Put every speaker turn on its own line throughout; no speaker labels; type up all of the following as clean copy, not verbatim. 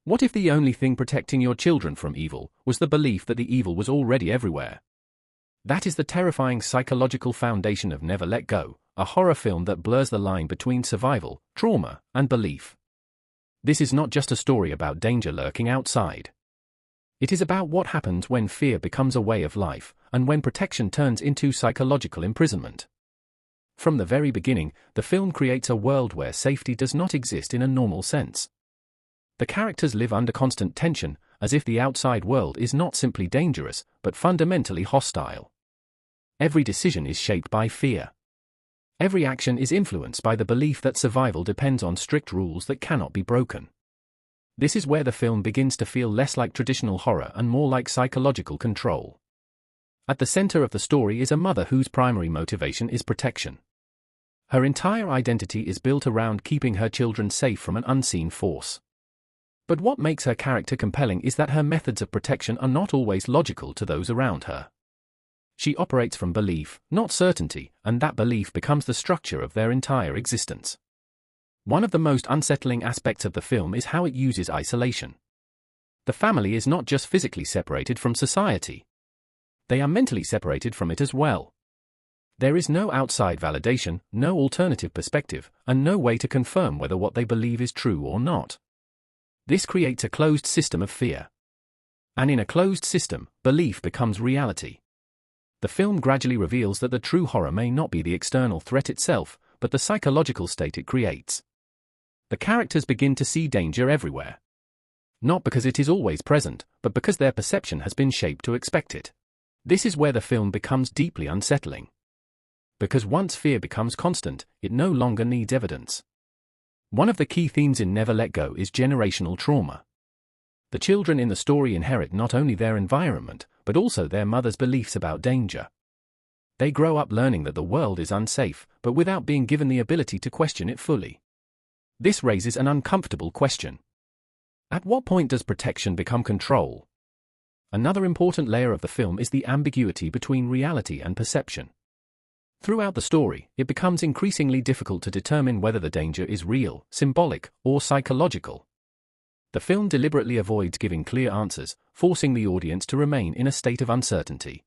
What if the only thing protecting your children from evil was the belief that the evil was already everywhere? That is the terrifying psychological foundation of Never Let Go, a horror film that blurs the line between survival, trauma, and belief. This is not just a story about danger lurking outside. It is about what happens when fear becomes a way of life, and when protection turns into psychological imprisonment. From the very beginning, the film creates a world where safety does not exist in a normal sense. The characters live under constant tension, as if the outside world is not simply dangerous, but fundamentally hostile. Every decision is shaped by fear. Every action is influenced by the belief that survival depends on strict rules that cannot be broken. This is where the film begins to feel less like traditional horror and more like psychological control. At the center of the story is a mother whose primary motivation is protection. Her entire identity is built around keeping her children safe from an unseen force. But what makes her character compelling is that her methods of protection are not always logical to those around her. She operates from belief, not certainty, and that belief becomes the structure of their entire existence. One of the most unsettling aspects of the film is how it uses isolation. The family is not just physically separated from society. They are mentally separated from it as well. There is no outside validation, no alternative perspective, and no way to confirm whether what they believe is true or not. This creates a closed system of fear. And in a closed system, belief becomes reality. The film gradually reveals that the true horror may not be the external threat itself, but the psychological state it creates. The characters begin to see danger everywhere. Not because it is always present, but because their perception has been shaped to expect it. This is where the film becomes deeply unsettling. Because once fear becomes constant, it no longer needs evidence. One of the key themes in Never Let Go is generational trauma. The children in the story inherit not only their environment, but also their mother's beliefs about danger. They grow up learning that the world is unsafe, but without being given the ability to question it fully. This raises an uncomfortable question. At what point does protection become control? Another important layer of the film is the ambiguity between reality and perception. Throughout the story, it becomes increasingly difficult to determine whether the danger is real, symbolic, or psychological. The film deliberately avoids giving clear answers, forcing the audience to remain in a state of uncertainty.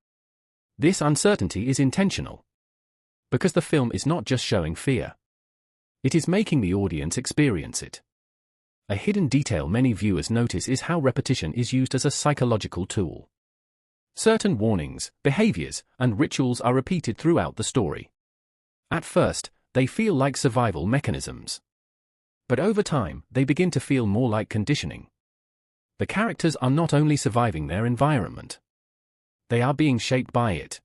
This uncertainty is intentional. Because the film is not just showing fear. It is making the audience experience it. A hidden detail many viewers notice is how repetition is used as a psychological tool. Certain warnings, behaviors, and rituals are repeated throughout the story. At first, they feel like survival mechanisms. But over time, they begin to feel more like conditioning. The characters are not only surviving their environment. They are being shaped by it.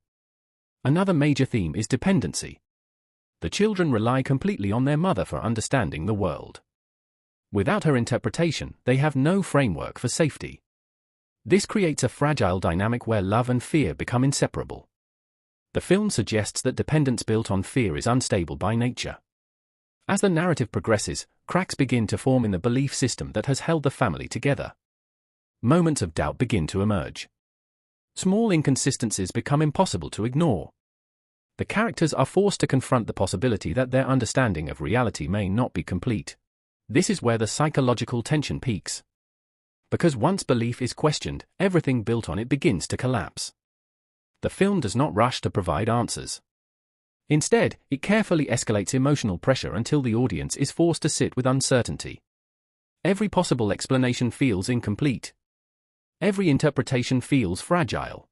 Another major theme is dependency. The children rely completely on their mother for understanding the world. Without her interpretation, they have no framework for safety. This creates a fragile dynamic where love and fear become inseparable. The film suggests that dependence built on fear is unstable by nature. As the narrative progresses, cracks begin to form in the belief system that has held the family together. Moments of doubt begin to emerge. Small inconsistencies become impossible to ignore. The characters are forced to confront the possibility that their understanding of reality may not be complete. This is where the psychological tension peaks. Because once belief is questioned, everything built on it begins to collapse. The film does not rush to provide answers. Instead, it carefully escalates emotional pressure until the audience is forced to sit with uncertainty. Every possible explanation feels incomplete. Every interpretation feels fragile.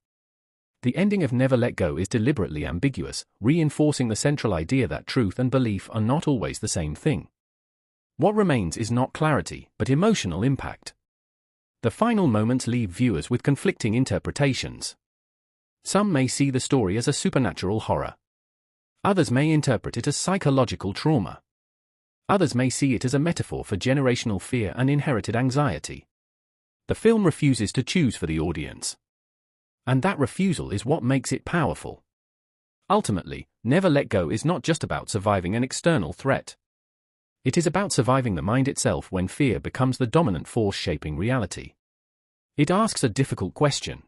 The ending of Never Let Go is deliberately ambiguous, reinforcing the central idea that truth and belief are not always the same thing. What remains is not clarity, but emotional impact. The final moments leave viewers with conflicting interpretations. Some may see the story as a supernatural horror. Others may interpret it as psychological trauma. Others may see it as a metaphor for generational fear and inherited anxiety. The film refuses to choose for the audience. And that refusal is what makes it powerful. Ultimately, Never Let Go is not just about surviving an external threat. It is about surviving the mind itself when fear becomes the dominant force shaping reality. It asks a difficult question.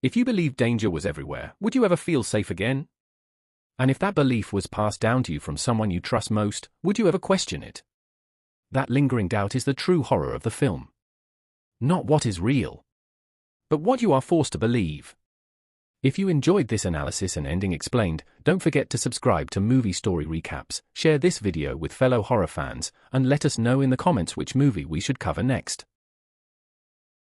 If you believed danger was everywhere, would you ever feel safe again? And if that belief was passed down to you from someone you trust most, would you ever question it? That lingering doubt is the true horror of the film. Not what is real, but what you are forced to believe. If you enjoyed this analysis and ending explained, don't forget to subscribe to Movie Story Recaps, share this video with fellow horror fans, and let us know in the comments which movie we should cover next.